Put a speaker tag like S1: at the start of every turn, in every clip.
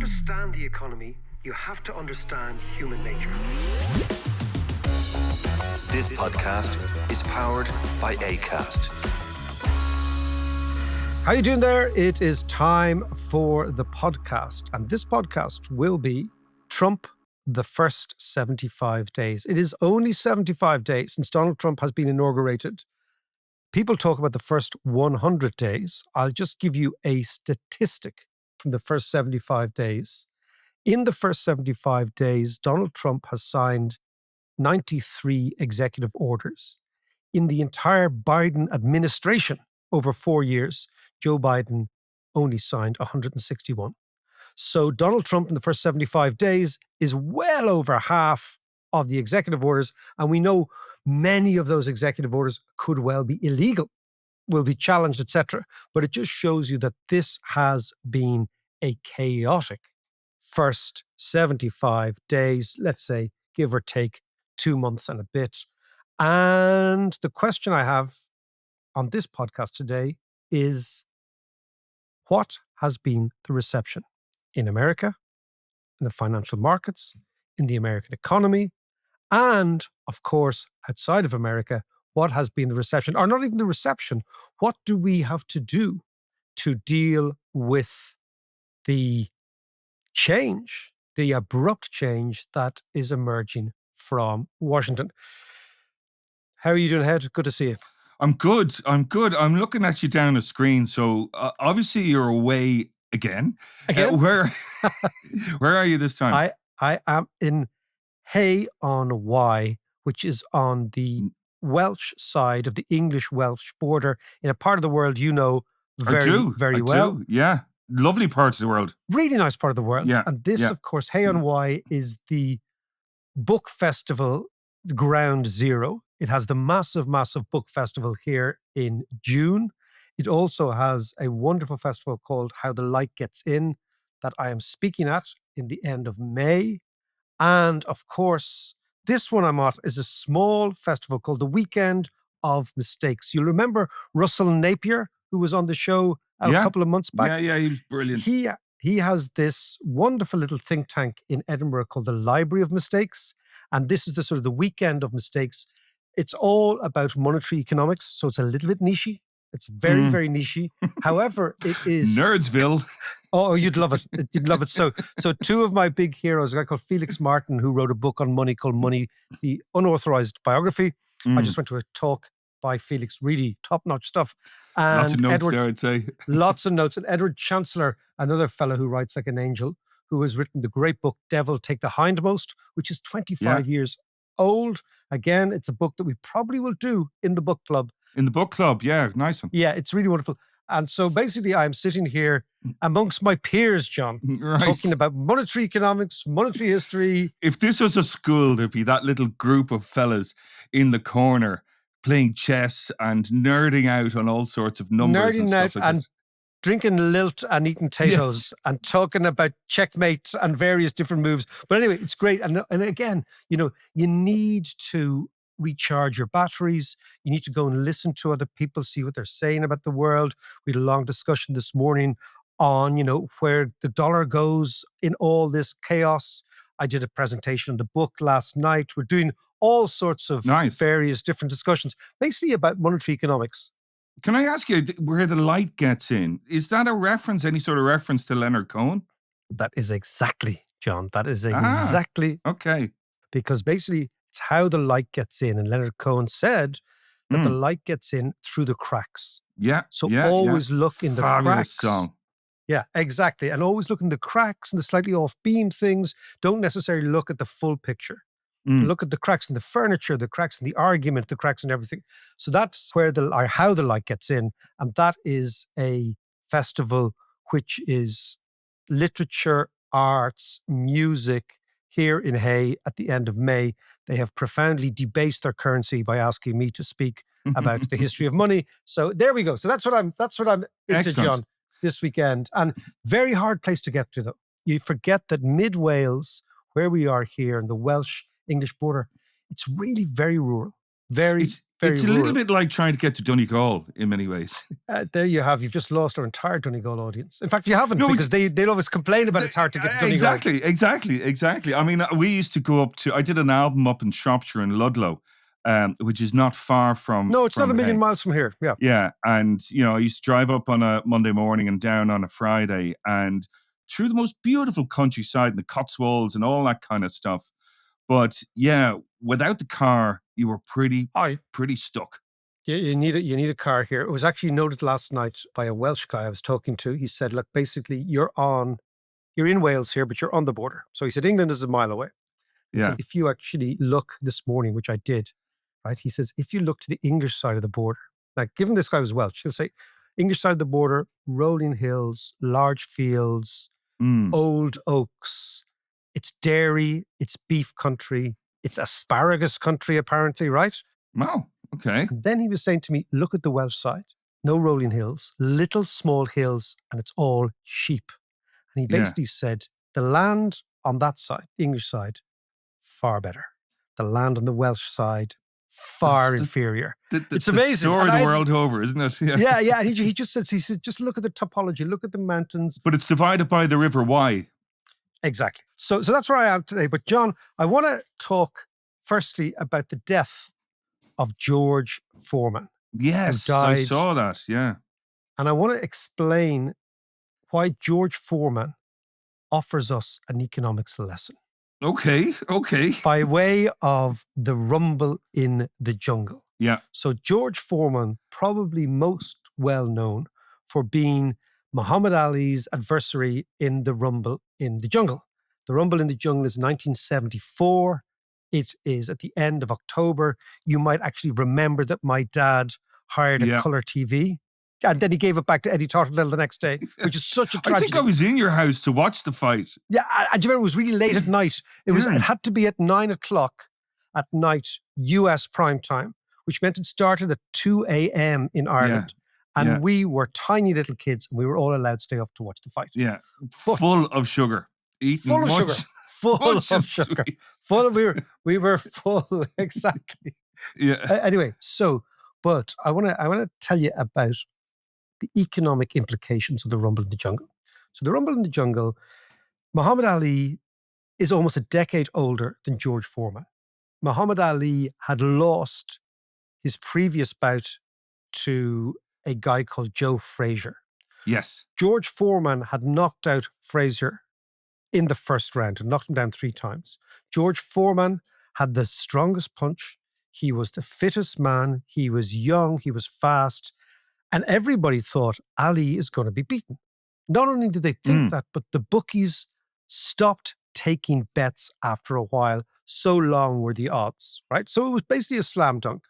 S1: understand the economy, you have to understand human nature.
S2: This podcast is powered by Acast.
S3: How you doing there? It is time for the podcast. And this podcast will be Trump, the first 75 days. It is only 75 days since Donald Trump has been inaugurated. People talk about the first 100 days. I'll just give you a statistic from the first 75 days. In the first 75 days, Donald Trump has signed 93 executive orders. In the entire Biden administration over 4 years, Joe Biden only signed 161. So Donald Trump in the first 75 days is well over half of the executive orders. And we know many of those executive orders could well be illegal, will be challenged, etc. But it just shows you that this has been a chaotic first 75 days, let's say, give or take 2 months and a bit. And the question I have on this podcast today is, what has been the reception in America, in the financial markets, in the American economy, and of course, outside of America, what has been the reception, or not even the reception, what do we have to do to deal with the change, the abrupt change that is emerging from Washington? How are you doing, Head? Good to see you.
S4: I'm good. I'm looking at you down the screen. So obviously you're away again. Where are you this time?
S3: I am in Hay-on-Wye, which is on the Welsh side of the English-Welsh border in a part of the world you know very well.
S4: Do. Yeah. Lovely part of the world.
S3: Really nice part of the world.
S4: Yeah.
S3: And this, of course, Hay-on-Wye is the book festival ground zero. It has the massive book festival here in June. It also has a wonderful festival called How the Light Gets In that I am speaking at in the end of May. And of course, this one I'm at is a small festival called the Weekend of Mistakes. You'll remember Russell Napier, who was on the show a couple of months back.
S4: Yeah, he was brilliant.
S3: He has this wonderful little think tank in Edinburgh called the Library of Mistakes. And this is the sort of the Weekend of Mistakes. It's all about monetary economics, so it's a little bit nichey. It's very, very nichey. However, it is...
S4: Nerdsville.
S3: Oh, you'd love it. You'd love it. So two of my big heroes, a guy called Felix Martin, who wrote a book on money called Money, the Unauthorized Biography. I just went to a talk by Felix, really top-notch stuff. And
S4: lots of notes there, I'd say.
S3: Lots of notes. And Edward Chancellor, another fellow who writes like an angel, who has written the great book, Devil Take the Hindmost, which is 25 years old. Again, it's a book that we probably will do in the book club.
S4: In the book club, yeah, nice one.
S3: Yeah, it's really wonderful. And so basically I'm sitting here amongst my peers, John, talking about monetary economics, monetary history.
S4: If this was a school, there'd be that little group of fellas in the corner playing chess and nerding out on all sorts of numbers and stuff like that.
S3: Drinking lilt and eating potatoes and talking about checkmate and various different moves. But anyway, it's great. And again, you need to recharge your batteries. You need to go and listen to other people, see what they're saying about the world. We had a long discussion this morning on, where the dollar goes in all this chaos. I did a presentation on the book last night. We're doing all sorts of various different discussions, basically about monetary economics.
S4: Can I ask you where the light gets in? Is that any sort of reference to Leonard Cohen?
S3: That is exactly, John. That is exactly.
S4: Okay.
S3: Because basically it's how the light gets in. And Leonard Cohen said that the light gets in through the cracks.
S4: Yeah.
S3: So always look in the
S4: Fabulous
S3: cracks.
S4: Song.
S3: Yeah, exactly. And always look in the cracks and the slightly off beam things. Don't necessarily look at the full picture. Look at the cracks in the furniture, the cracks in the argument, the cracks in everything. So that's where how the light gets in. And that is a festival which is literature, arts, music here in Hay at the end of May. They have profoundly debased their currency by asking me to speak about the history of money. So there we go. So that's what I'm into,
S4: Excellent.
S3: John, this weekend. And very hard place to get to, though. You forget that mid-Wales, where we are here in the Welsh English border, it's really very rural. Very, very
S4: It's a
S3: rural.
S4: little bit like trying to get to Donegal in many ways.
S3: There you have. You've just lost our entire Donegal audience. In fact, you haven't,
S4: No,
S3: because they'll always complain about it's hard to get to Donegal.
S4: Exactly. I mean, we used to go up to. I did an album up in Shropshire in Ludlow, which is not far from.
S3: No, it's not a
S4: from
S3: million
S4: Hay.
S3: miles from here. Yeah.
S4: Yeah, and I used to drive up on a Monday morning and down on a Friday, and through the most beautiful countryside and the Cotswolds and all that kind of stuff. But yeah, without the car, you were pretty stuck.
S3: You need a car here. It was actually noted last night by a Welsh guy I was talking to. He said, look, basically you're in Wales here, but you're on the border. So he said, England is a mile away. He said, if you actually look this morning, which I did, right? He says, if you look to the English side of the border, like given this guy was Welsh, he'll say, English side of the border, rolling hills, large fields, old oaks. It's dairy, it's beef country, it's asparagus country, apparently, right?
S4: Wow, okay.
S3: And then he was saying to me, look at the Welsh side, no rolling hills, little small hills, and it's all sheep. And he basically said, the land on that side, English side, far better. The land on the Welsh side, far inferior. It's amazing.
S4: The story of the world over, isn't it?
S3: Yeah. He just said, just look at the topology, look at the mountains.
S4: But it's divided by the River Wye.
S3: Exactly. So that's where I am today. But John, I want to talk firstly about the death of George Foreman.
S4: Yes,
S3: who died.
S4: I saw that. Yeah.
S3: And I want to explain why George Foreman offers us an economics lesson.
S4: Okay.
S3: By way of the rumble in the jungle.
S4: Yeah.
S3: So George Foreman, probably most well known for being Muhammad Ali's adversary in the rumble in the jungle. The rumble in the jungle is 1974. It is at the end of October. You might actually remember that my dad hired a colour TV. And then he gave it back to Eddie Tortondale the next day, which is such a tragedy.
S4: I think I was in your house to watch the fight.
S3: Yeah, and do you remember it was really late at night? It had to be at 9 o'clock at night, US prime time, which meant it started at 2 a.m. in Ireland. And we were tiny little kids, and we were all allowed to stay up to watch the fight.
S4: Yeah, full of sugar.
S3: Full of sugar. Full of sugar. We were full, exactly.
S4: Yeah.
S3: Anyway, but I want to tell you about the economic implications of the rumble in the jungle. So the rumble in the jungle, Muhammad Ali is almost a decade older than George Foreman. Muhammad Ali had lost his previous bout to a guy called Joe Frazier.
S4: Yes.
S3: George Foreman had knocked out Frazier in the first round and knocked him down 3 times. George Foreman had the strongest punch. He was the fittest man. He was young. He was fast. And everybody thought Ali is going to be beaten. Not only did they think that, but the bookies stopped taking bets after a while. So long were the odds, right? So it was basically a slam dunk.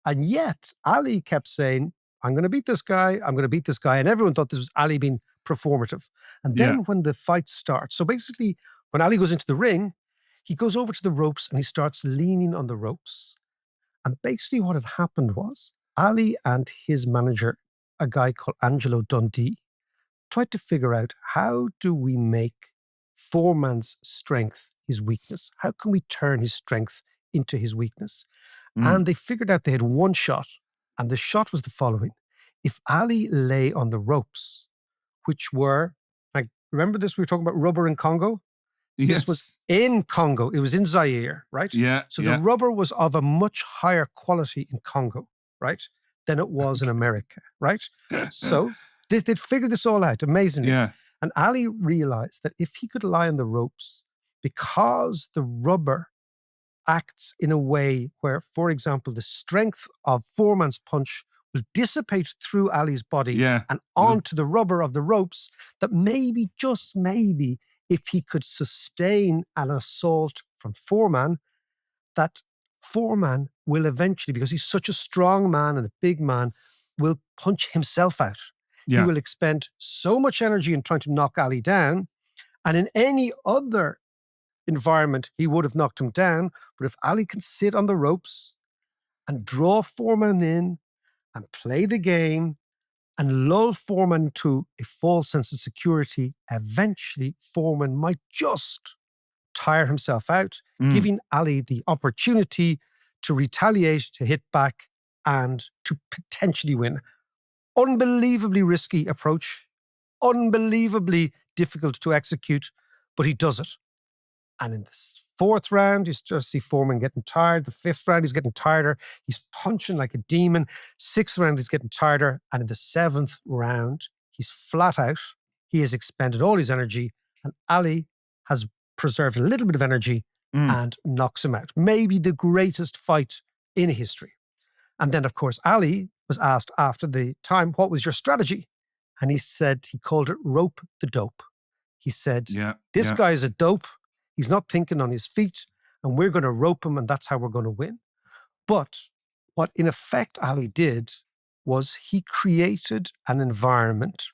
S3: And yet Ali kept saying, I'm going to beat this guy. I'm going to beat this guy. And everyone thought this was Ali being performative. And then when the fight starts, so basically when Ali goes into the ring, he goes over to the ropes and he starts leaning on the ropes. And basically what had happened was Ali and his manager, a guy called Angelo Dundee, tried to figure out, how do we make Foreman's strength his weakness? How can we turn his strength into his weakness? And they figured out they had one shot, and the shot was the following. If Ali lay on the ropes, which were, like, remember this, we were talking about rubber in Congo?
S4: Yes.
S3: This was in Congo. It was in Zaire, right?
S4: Yeah.
S3: So the rubber was of a much higher quality in Congo, right, than it was in America, right? So they'd figured this all out amazingly.
S4: Yeah.
S3: And Ali realized that if he could lie on the ropes, because the rubber acts in a way where, for example, the strength of Foreman's punch will dissipate through Ali's body and onto the rubber of the ropes, that maybe, just maybe, if he could sustain an assault from Foreman, that Foreman will eventually, because he's such a strong man and a big man, will punch himself out. He will expend so much energy in trying to knock Ali down, and in any other environment, he would have knocked him down. But if Ali can sit on the ropes and draw Foreman in and play the game and lull Foreman to a false sense of security, eventually Foreman might just tire himself out, giving Ali the opportunity to retaliate, to hit back, and to potentially win. Unbelievably risky approach, unbelievably difficult to execute, but he does it. And in the fourth round, you just see Foreman getting tired. The fifth round, he's getting tireder. He's punching like a demon. Sixth round, he's getting tireder. And in the seventh round, he's flat out. He has expended all his energy, and Ali has preserved a little bit of energy and knocks him out. Maybe the greatest fight in history. And then, of course, Ali was asked after the time, what was your strategy? And he said, he called it rope the dope. He said, this guy is a dope. He's not thinking on his feet, and we're going to rope him, and that's how we're going to win. But what, in effect, Ali did was he created an environment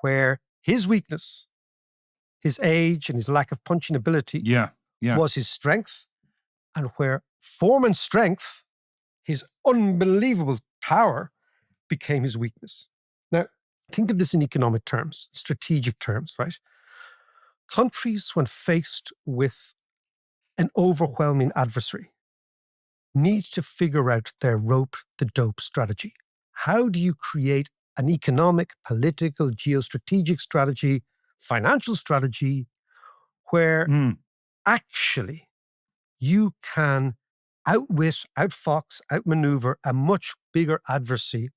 S3: where his weakness, his age, and his lack of punching ability was his strength, and where Foreman's strength, his unbelievable power, became his weakness. Now, think of this in economic terms, strategic terms, right? Countries, when faced with an overwhelming adversary, need to figure out their rope the dope strategy. How do you create an economic, political, geostrategic strategy, financial strategy, where actually you can outwit, outfox, outmaneuver a much bigger adversary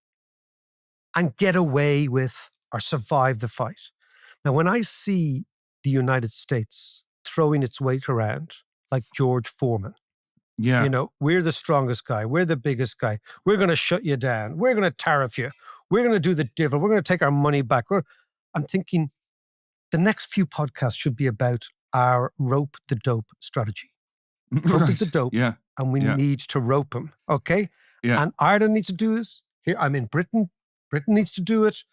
S3: and get away with or survive the fight? Now, when I see the United States throwing its weight around like George Foreman, you know, we're the strongest guy, we're the biggest guy, we're going to shut you down, we're going to tariff you, we're going to do the devil, we're going to take our money back. I'm thinking the next few podcasts should be about our rope the dope strategy. Trump is the dope, and we need to rope him, okay? And Ireland needs to do this. Here, I'm in Britain. Britain needs to do it.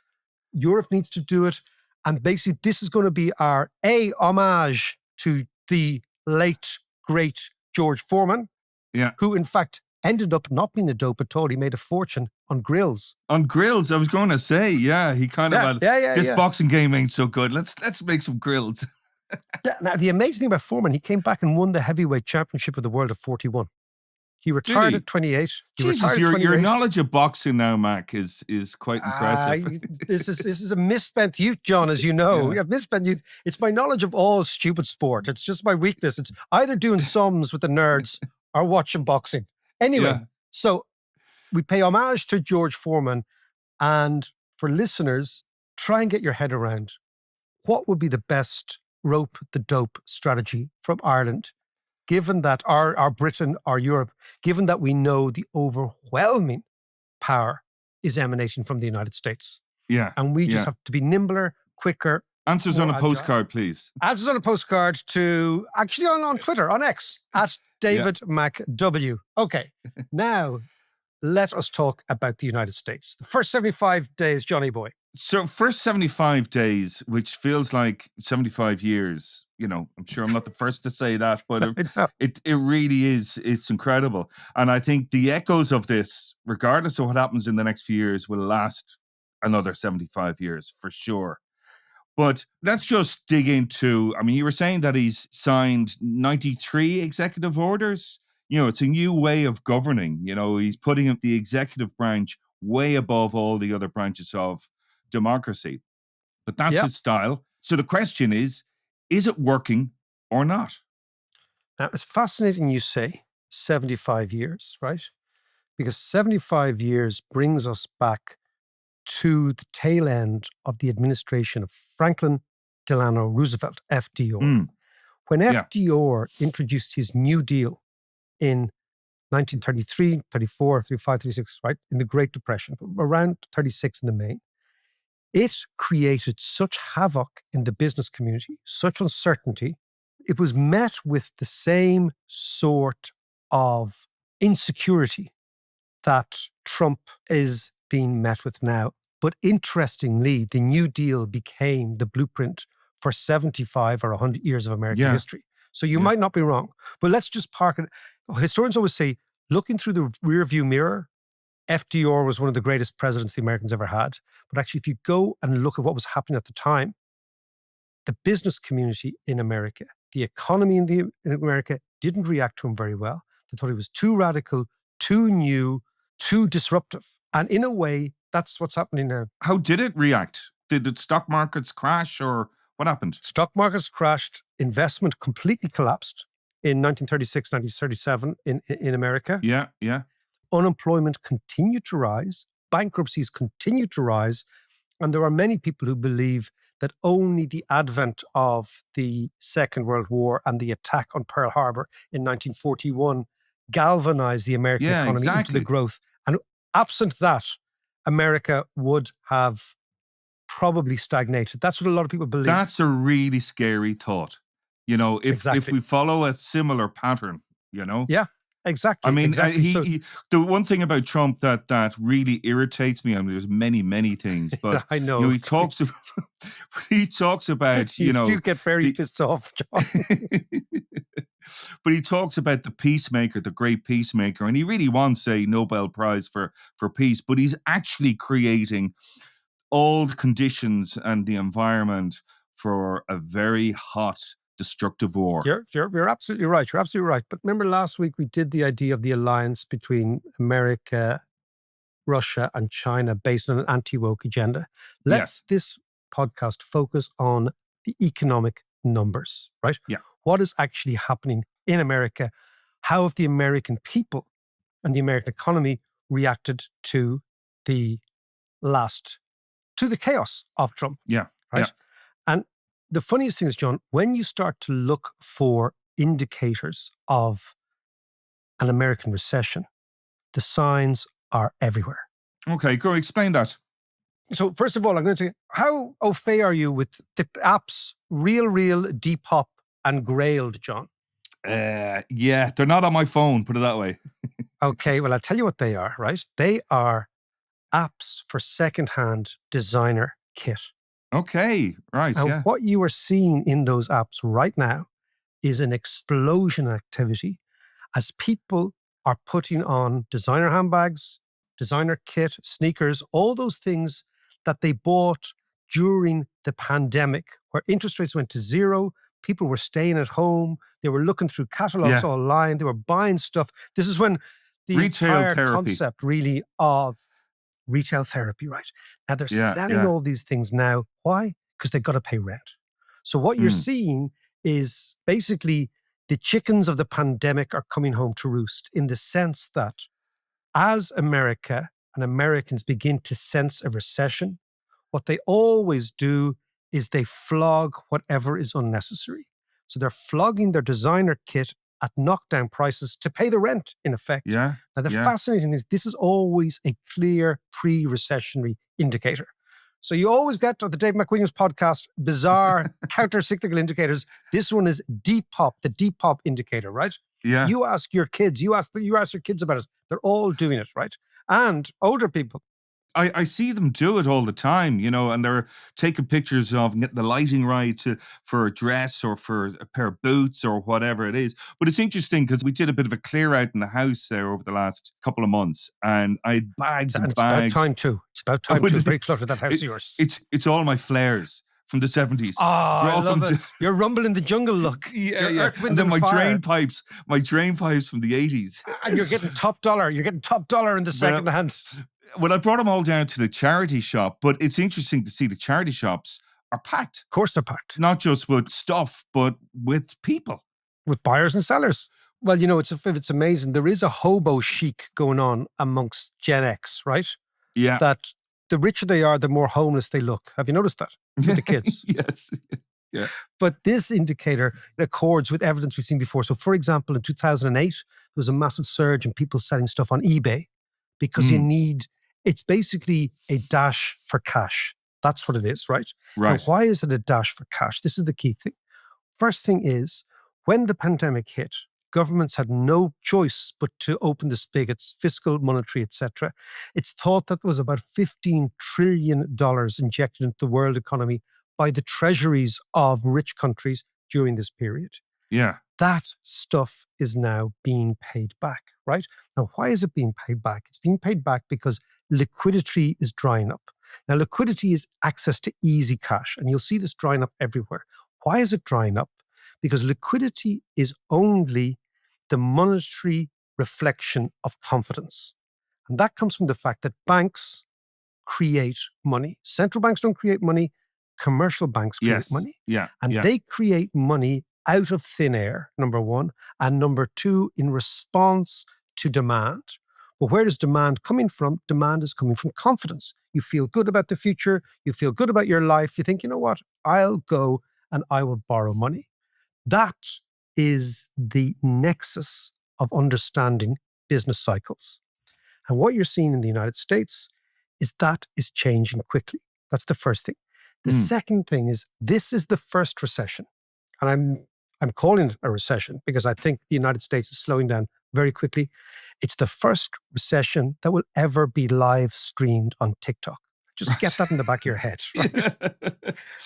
S3: Europe needs to do it. And basically, this is going to be our homage to the late, great George Foreman, who, in fact, ended up not being a dope at all. He made a fortune on grills.
S4: On grills, I was going to say, he kind of had, this boxing game ain't so good. Let's make some grills.
S3: Now, the amazing thing about Foreman, he came back and won the heavyweight championship of the world at 41. He retired at 28.
S4: Jesus, your knowledge of boxing now, Mac, is quite impressive.
S3: This is a misspent youth, John, as you know. You have misspent youth. It's my knowledge of all stupid sport. It's just my weakness. It's either doing sums with the nerds or watching boxing. Anyway, so we pay homage to George Foreman. And for listeners, try and get your head around what would be the best rope the dope strategy from Ireland, given that our Britain, our Europe, given that we know the overwhelming power is emanating from the United States. And we just have to be nimbler, quicker.
S4: Answers on a postcard, please.
S3: Answers on a postcard to, actually on Twitter, on X, at David MacW. Okay, now let us talk about the United States. The first 75 days, Johnny boy.
S4: So first 75 days, which feels like 75 years, you know, I'm sure I'm not the first to say that, but it really is, it's incredible. And I think the echoes of this, regardless of what happens in the next few years, will last another 75 years for sure. But let's just dig into, I mean, you were saying that he's signed 93 executive orders. You know, it's a new way of governing. You know, he's putting the executive branch way above all the other branches of democracy. But that's his style. So the question is it working or not?
S3: Now, it's fascinating you say 75 years, right? Because 75 years brings us back to the tail end of the administration of Franklin Delano Roosevelt, FDR. When FDR introduced his New Deal in 1933, 34, 35, 36, right, in the Great Depression, around 36 in the main, it created such havoc in the business community, such uncertainty. It was met with the same sort of insecurity that Trump is being met with now. But interestingly, the New Deal became the blueprint for 75 or 100 years of American history. So you might not be wrong, but let's just park it. Historians always say, looking through the rearview mirror, FDR was one of the greatest presidents the Americans ever had. But actually, if you go and look at what was happening at the time, the business community in America, the economy in America didn't react to him very well. They thought he was too radical, too new, too disruptive. And in a way, that's what's happening now.
S4: How did it react? Did the stock markets crash or what happened?
S3: Stock markets crashed. Investment completely collapsed in 1936, 1937 in America.
S4: Yeah, yeah.
S3: Unemployment continued to rise. Bankruptcies continued to rise. And there are many people who believe that only the advent of the Second World War and the attack on Pearl Harbor in 1941 galvanized the American
S4: Yeah,
S3: economy into the
S4: exactly.
S3: growth. And absent that, America would have probably stagnated. That's what a lot of people believe.
S4: That's a really scary thought. You know, if
S3: Exactly.
S4: we follow a similar pattern, you know.
S3: Yeah, exactly.
S4: I mean,
S3: exactly. So,
S4: the one thing about Trump that really irritates me, I mean, there's many things, but
S3: I know.
S4: you know, he talks about,
S3: you
S4: you know,
S3: do get very pissed off, John.
S4: but he talks about the peacemaker, the great peacemaker, and he really wants a Nobel Prize for peace, but he's actually creating all the conditions and the environment for a very hot, destructive war.
S3: You're absolutely right. You're absolutely right. But remember last week we did the idea of the alliance between America, Russia, and China based on an anti-woke agenda. Let's this podcast focus on the economic numbers, right?
S4: Yeah.
S3: What is actually happening in America? How have the American people and the American economy reacted to the chaos of Trump?
S4: Yeah.
S3: Right. Yeah. And the funniest thing is, John, when you start to look for indicators of an American recession, the signs are everywhere.
S4: Okay, go explain that.
S3: So first of all, I'm going to say, how au fait are you with the apps Real, Depop, and Grailed, John?
S4: Yeah, they're not on my phone, put it that way.
S3: Okay, well, I'll tell you what they are, right? They are apps for secondhand designer kit.
S4: Okay, right,
S3: And
S4: yeah.
S3: what you are seeing in those apps right now is an explosion of activity as people are putting on designer handbags, designer kit, sneakers, all those things that they bought during the pandemic, where interest rates went to zero, people were staying at home, they were looking through catalogs online, they were buying stuff. This is when the
S4: Retail
S3: entire
S4: therapy.
S3: concept really of retail therapy, right? Now they're selling all these things now. Why? Because they've got to pay rent. So what you're seeing is basically the chickens of the pandemic are coming home to roost, in the sense that as America and Americans begin to sense a recession, what they always do is they flog whatever is unnecessary. So they're flogging their designer kit at knockdown prices to pay the rent, in effect.
S4: Yeah.
S3: Now, the fascinating thing is this is always a clear pre-recessionary indicator. So you always get on the Dave McWilliams podcast, bizarre counter-cyclical indicators. This one is Depop, the Depop indicator, right?
S4: Yeah.
S3: You ask your kids, you ask your kids about it. They're all doing it, right? And older people.
S4: I see them do it all the time, you know, and they're taking pictures of getting the lighting right for a dress or for a pair of boots or whatever it is. But it's interesting because we did a bit of a clear out in the house there over the last couple of months, and I had bags and bags.
S3: It's about time too. It's about time too. Very cluttered, that house of yours.
S4: It's all my flares from the 70s.
S3: Oh, I love it. You're Rumble in the Jungle look.
S4: Yeah. And then my drain pipes from the 80s.
S3: And you're getting top dollar. You're getting top dollar in the second hand.
S4: Well, I brought them all down to the charity shop, but it's interesting to see the charity shops are packed.
S3: Of course they're packed.
S4: Not just with stuff, but with people.
S3: With buyers and sellers. Well, you know, it's amazing. There is a hobo chic going on amongst Gen X, right?
S4: Yeah.
S3: That the richer they are, the more homeless they look. Have you noticed that with the kids?
S4: Yes. Yeah.
S3: But this indicator accords with evidence we've seen before. So, for example, in 2008, there was a massive surge in people selling stuff on eBay because it's basically a dash for cash. That's what it is, right?
S4: Right.
S3: Now, why is it a dash for cash? This is the key thing. First thing is, when the pandemic hit, governments had no choice but to open the spigots, fiscal, monetary, etc. It's thought that there was about $15 trillion injected into the world economy by the treasuries of rich countries during this period.
S4: Yeah.
S3: That stuff is now being paid back, right? Now, why is it being paid back? It's being paid back because liquidity is drying up. Now, liquidity is access to easy cash, and you'll see this drying up everywhere. Why is it drying up? Because liquidity is only the monetary reflection of confidence. And that comes from the fact that banks create money. Central banks don't create money. Commercial banks create
S4: Yes.
S3: money.
S4: Yeah.
S3: And
S4: yeah.
S3: they create money out of thin air, number one. And number two, in response to demand. But where is demand coming from? Demand is coming from confidence. You feel good about the future. You feel good about your life. You think, you know what? I'll go and I will borrow money. That is the nexus of understanding business cycles. And what you're seeing in the United States is that is changing quickly. That's the first thing. The second thing is this is the first recession. And I'm calling it a recession because I think the United States is slowing down very quickly. It's the first recession that will ever be live streamed on TikTok. Just get that in the back of your head, right?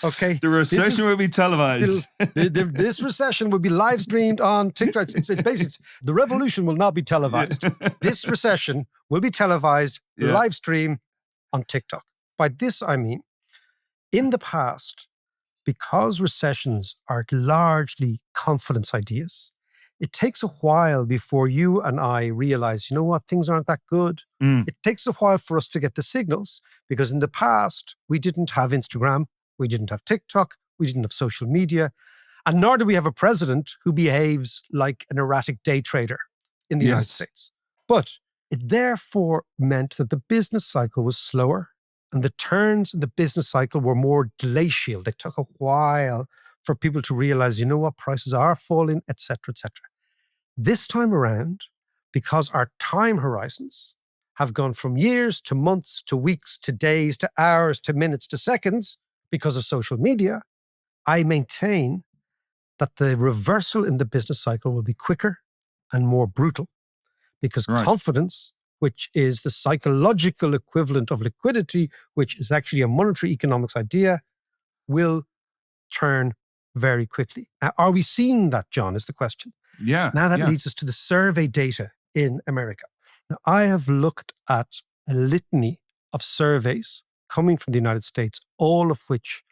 S3: Okay.
S4: The recession will be televised.
S3: This recession will be live streamed on TikTok. It's basically, the revolution will not be televised. This recession will be televised, live stream on TikTok. By this, I mean, in the past, because recessions are largely confidence ideas, it takes a while before you and I realize, you know what, things aren't that good. It takes a while for us to get the signals because in the past, we didn't have Instagram, we didn't have TikTok, we didn't have social media, and nor do we have a president who behaves like an erratic day trader in the United States. But it therefore meant that the business cycle was slower and the turns in the business cycle were more glacial. They took a while for people to realize, you know what, prices are falling, et cetera, et cetera. This time around, because our time horizons have gone from years to months to weeks to days to hours to minutes to seconds because of social media, I maintain that the reversal in the business cycle will be quicker and more brutal because confidence, which is the psychological equivalent of liquidity, which is actually a monetary economics idea, will turn very quickly. Now, are we seeing that, John, is the question.
S4: Yeah.
S3: Now that leads us to the survey data in America. Now, I have looked at a litany of surveys coming from the United States, all of which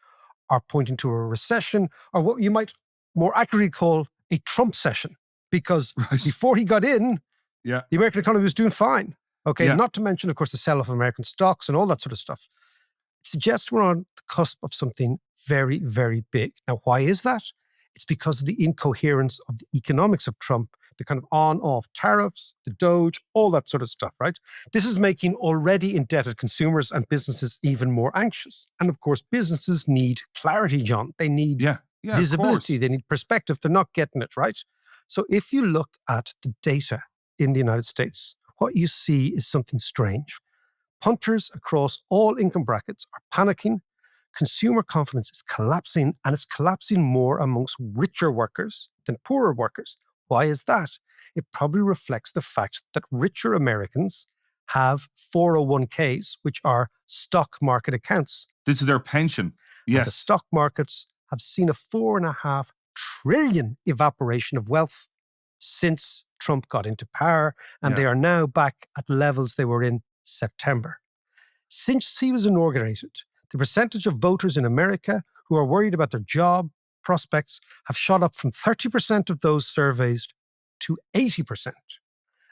S3: are pointing to a recession, or what you might more accurately call a Trump session, because before he got in, the American economy was doing fine. Okay, not to mention, of course, the sell-off of American stocks and all that sort of stuff. It suggests we're on the cusp of something very, very big. Now, why is that? It's because of the incoherence of the economics of Trump, the kind of on-off tariffs, the Doge, all that sort of stuff, right? This is making already indebted consumers and businesses even more anxious. And of course, businesses need clarity, John. They need visibility. They need perspective. They're not getting it, right? So if you look at the data in the United States, what you see is something strange. Punters across all income brackets are panicking. Consumer confidence is collapsing, and it's collapsing more amongst richer workers than poorer workers. Why is that? It probably reflects the fact that richer Americans have 401ks, which are stock market accounts.
S4: This is their pension. Yes.
S3: And the stock markets have seen a $4.5 trillion evaporation of wealth since Trump got into power, and they are now back at levels they were in September. Since he was inaugurated, the percentage of voters in America who are worried about their job prospects have shot up from 30% of those surveyed to 80%.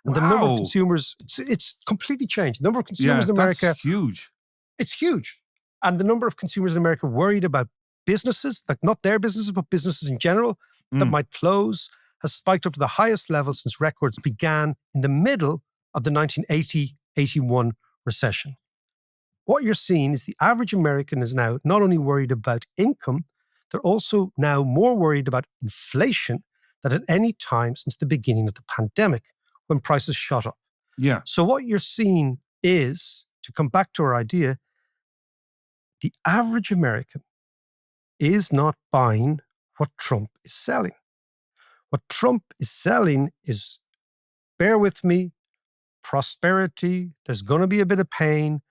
S3: And the number of consumers, it's completely changed. The number of consumers in America...
S4: that's huge.
S3: It's huge. And the number of consumers in America worried about businesses, like not their businesses, but businesses in general, that might close, has spiked up to the highest level since records began in the middle of the 1980-81 recession. What you're seeing is the average American is now not only worried about income, they're also now more worried about inflation than at any time since the beginning of the pandemic, when prices shot up.
S4: Yeah.
S3: So what you're seeing is, to come back to our idea, the average American is not buying what Trump is selling. What Trump is selling is, bear with me, prosperity, there's going to be a bit of pain,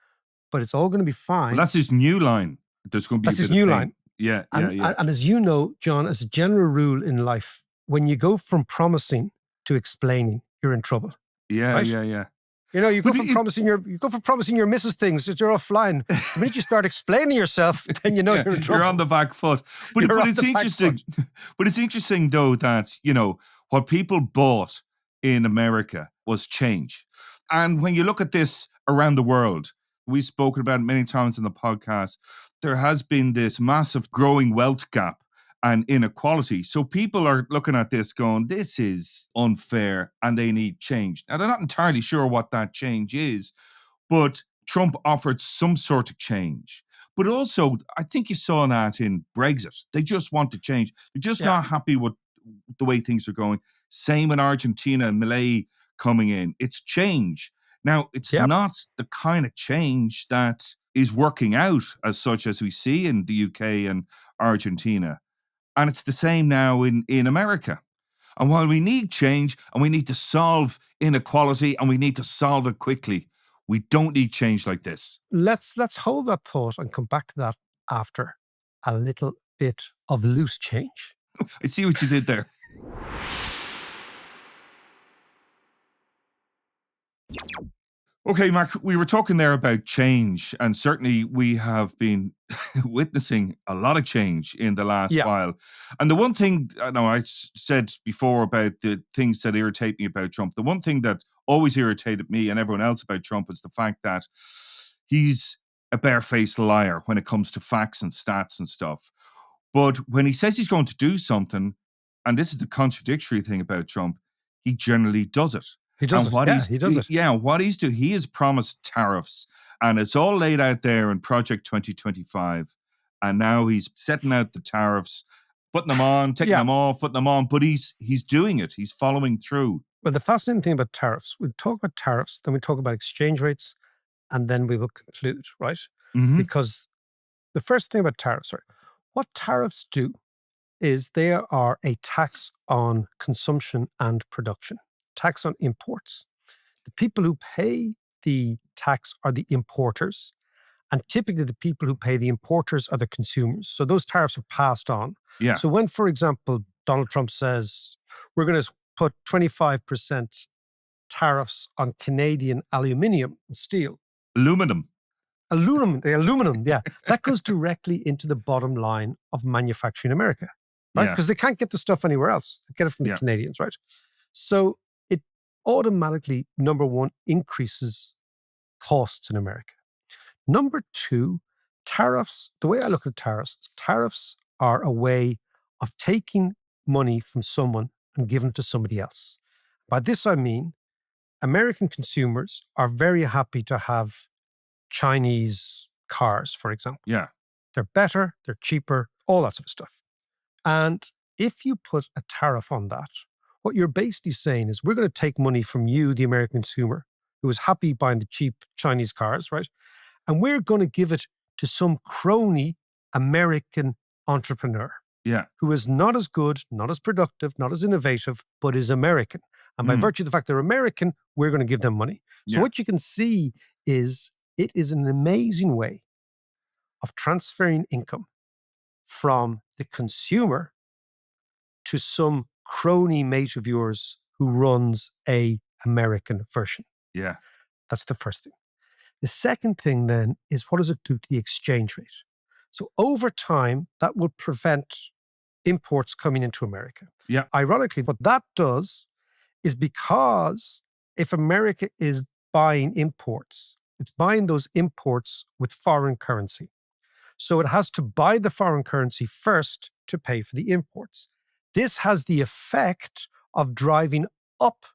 S3: but it's all going to be fine.
S4: Well, that's his new line. There's going to be
S3: that's
S4: a bit
S3: his new
S4: of pain.
S3: line.
S4: Yeah.
S3: And as you know, John, as a general rule in life, when you go from promising to explaining, you're in trouble.
S4: Yeah,
S3: right?
S4: yeah.
S3: You know, you go from promising your missus things that you're offline. The minute you start explaining yourself, then you know you're in trouble.
S4: You're on the back foot. But it's interesting. But it's interesting though that, you know, what people bought in America was change. And when you look at this around the world, we've spoken about it many times in the podcast, there has been this massive growing wealth gap and inequality. So people are looking at this going, this is unfair and they need change. Now, they're not entirely sure what that change is, but Trump offered some sort of change. But also, I think you saw that in Brexit. They just want to change. They're just not happy with the way things are going. Same in Argentina and Milei coming in. It's change. Now, it's not the kind of change that is working out as such as we see in the UK and Argentina. And it's the same now in America. And while we need change and we need to solve inequality and we need to solve it quickly, we don't need change like this.
S3: Let's hold that thought and come back to that after a little bit of loose change.
S4: I see what you did there. Okay, Mark, we were talking there about change, and certainly we have been witnessing a lot of change in the last while. And the one thing, I said before about the things that irritate me about Trump, the one thing that always irritated me and everyone else about Trump is the fact that he's a barefaced liar when it comes to facts and stats and stuff. But when he says he's going to do something, and this is the contradictory thing about Trump, he generally does it.
S3: He does it. He does it.
S4: Yeah, what he's doing, he has promised tariffs, and it's all laid out there in Project 2025. And now he's setting out the tariffs, putting them on, taking them off, putting them on. But he's doing it. He's following through.
S3: Well, the fascinating thing about tariffs, we talk about tariffs, then we talk about exchange rates, and then we will conclude, right?
S4: Mm-hmm.
S3: Because the first thing about tariffs, right? What tariffs do is they are a tax on consumption and production. Tax on imports. The people who pay the tax are the importers, and typically the people who pay the importers are the consumers. So those tariffs are passed on.
S4: Yeah.
S3: So when, for example, Donald Trump says we're going to put 25% tariffs on Canadian aluminium and steel.
S4: Aluminum,
S3: yeah. That goes directly into the bottom line of manufacturing in America, right? Because they can't get the stuff anywhere else. They get it from the Canadians, right? So it automatically, number one, increases costs in America. Number two, tariffs, the way I look at tariffs are a way of taking money from someone and giving it to somebody else. By this, I mean, American consumers are very happy to have Chinese cars, for example.
S4: Yeah.
S3: They're better, they're cheaper, all that sort of stuff. And if you put a tariff on that, what you're basically saying is we're going to take money from you, the American consumer, who is happy buying the cheap Chinese cars, right? And we're going to give it to some crony American entrepreneur who is not as good, not as productive, not as innovative, but is American. And by virtue of the fact they're American, we're going to give them money. So what you can see is it is an amazing way of transferring income from the consumer to some crony mate of yours who runs a American version.
S4: Yeah.
S3: That's the first thing. The second thing then is what does it do to the exchange rate? So over time, that will prevent imports coming into America.
S4: Yeah.
S3: Ironically, what that does is because if America is buying imports, it's buying those imports with foreign currency. So it has to buy the foreign currency first to pay for the imports. This has the effect of driving up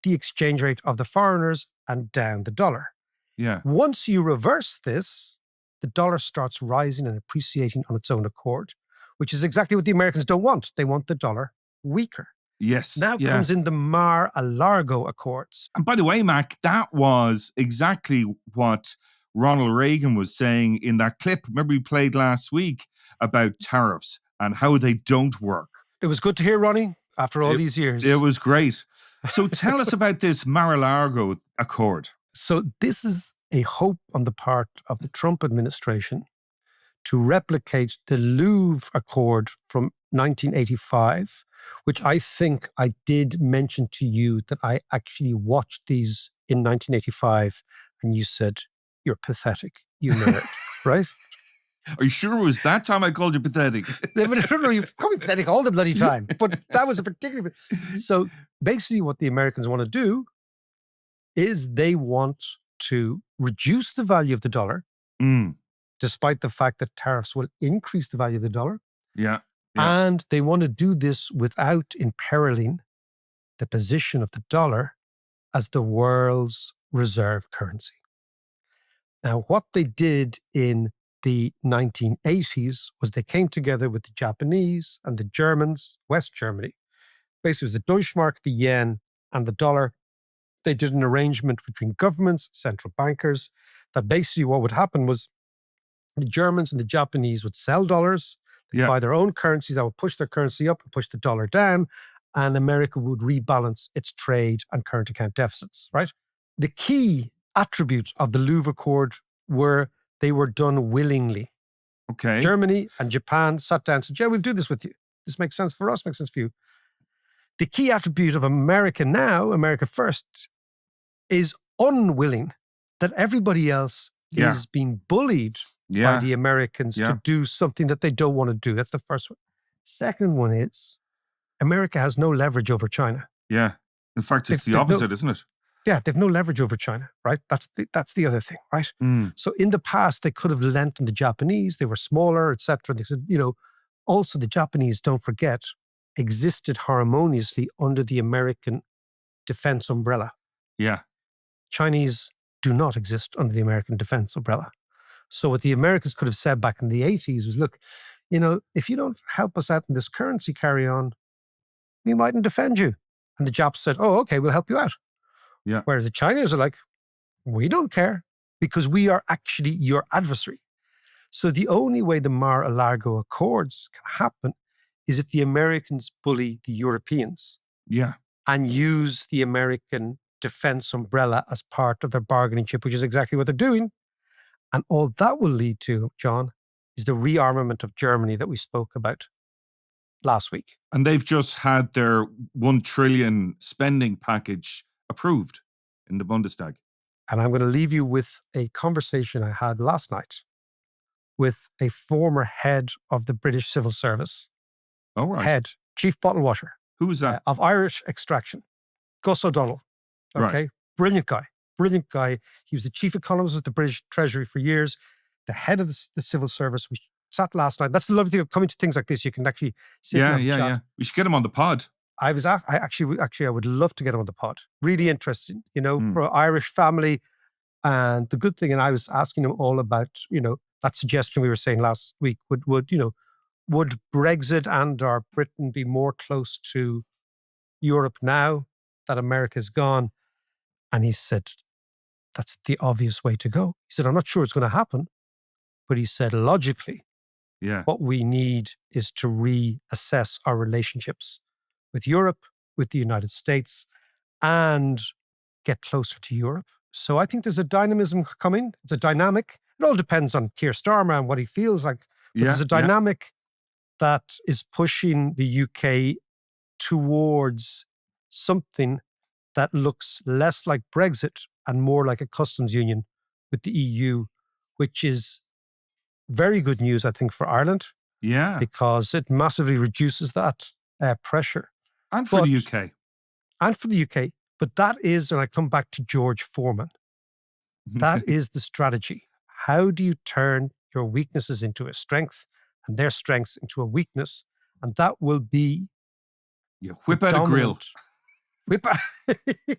S3: the exchange rate of the foreigners and down the dollar.
S4: Yeah.
S3: Once you reverse this, the dollar starts rising and appreciating on its own accord, which is exactly what the Americans don't want. They want the dollar weaker.
S4: Yes.
S3: Now comes in the Mar-a-Lago Accords.
S4: And by the way, Mac, that was exactly what Ronald Reagan was saying in that clip. Remember we played last week about tariffs and how they don't work.
S3: It was good to hear, Ronnie, after all these years.
S4: It was great. So tell us about this Mar-a-Lago Accord.
S3: So this is a hope on the part of the Trump administration to replicate the Louvre Accord from 1985, which I think I did mention to you that I actually watched these in 1985, and you said, you're pathetic, you nerd, right?
S4: Are you sure it was that time I called you pathetic?
S3: No, you call me pathetic all the bloody time. But that was a particular. So basically, what the Americans want to do is they want to reduce the value of the dollar, despite the fact that tariffs will increase the value of the dollar.
S4: Yeah.
S3: And they want to do this without imperiling the position of the dollar as the world's reserve currency. Now, what they did in the 1980s was they came together with the Japanese and the Germans, West Germany. Basically, it was the Deutschmark, the yen, and the dollar. They did an arrangement between governments, central bankers, that basically what would happen was the Germans and the Japanese would sell dollars, buy their own currencies that would push their currency up and push the dollar down, and America would rebalance its trade and current account deficits, right? The key attribute of the Louvre Accord were they were done willingly.
S4: Okay.
S3: Germany and Japan sat down and said, yeah, we'll do this with you. This makes sense for us, makes sense for you. The key attribute of America now, America first, is unwilling, that everybody else is being bullied by the Americans to do something that they don't want to do. That's the first one. Second one is America has no leverage over China.
S4: Yeah. In fact, it's the opposite, isn't it?
S3: Yeah, they've no leverage over China, right? That's the other thing, right? So in the past, they could have lent on the Japanese. They were smaller, etc. They said, also the Japanese, don't forget, existed harmoniously under the American defense umbrella.
S4: Yeah.
S3: Chinese do not exist under the American defense umbrella. So what the Americans could have said back in the 80s was, look, if you don't help us out in this currency carry-on, we mightn't defend you. And the Japs said, oh, okay, we'll help you out.
S4: Yeah.
S3: Whereas the Chinese are like, we don't care because we are actually your adversary. So the only way the Mar-a-Lago Accords can happen is if the Americans bully the Europeans.
S4: Yeah.
S3: And use the American defense umbrella as part of their bargaining chip, which is exactly what they're doing. And all that will lead to, John, is the rearmament of Germany that we spoke about last week.
S4: And they've just had their 1 trillion spending package approved in the Bundestag.
S3: And I'm going to leave you with a conversation I had last night with a former head of the British Civil Service.
S4: Oh, right.
S3: Chief bottle washer.
S4: Who was that?
S3: Of Irish extraction. Gus O'Donnell. Okay.
S4: Right.
S3: Brilliant guy. He was the chief economist of the British Treasury for years, the head of the civil service. We sat last night. That's the lovely thing of coming to things like this. You can actually sit and chat.
S4: Yeah. We should get him on the pod.
S3: I would love to get him on the pod. Really interesting, for an Irish family. And the good thing, and I was asking him all about, that suggestion we were saying last week, would Brexit and or Britain be more close to Europe now that America's gone? And he said, that's the obvious way to go. He said, I'm not sure it's going to happen. But he said, logically, what we need is to reassess our relationships with Europe, with the United States, and get closer to Europe. So I think there's a dynamism coming. It's a dynamic. It all depends on Keir Starmer and what he feels like. But there's a dynamic that is pushing the UK towards something that looks less like Brexit and more like a customs union with the EU, which is very good news, I think, for Ireland.
S4: Yeah.
S3: Because it massively reduces that pressure.
S4: And for the UK.
S3: And for the UK. But that is, and I come back to George Foreman, that is the strategy. How do you turn your weaknesses into a strength and their strengths into a weakness? And that will be...
S4: You whip out a grill.
S3: Whip out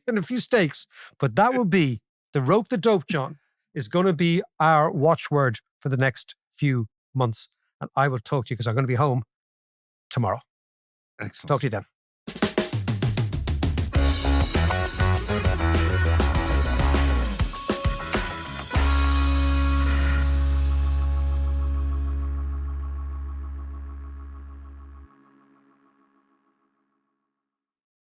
S3: and a few steaks. But that will be the rope the dope, John, is going to be our watchword for the next few months. And I will talk to you because I'm going to be home tomorrow.
S4: Excellent.
S3: Talk to you then.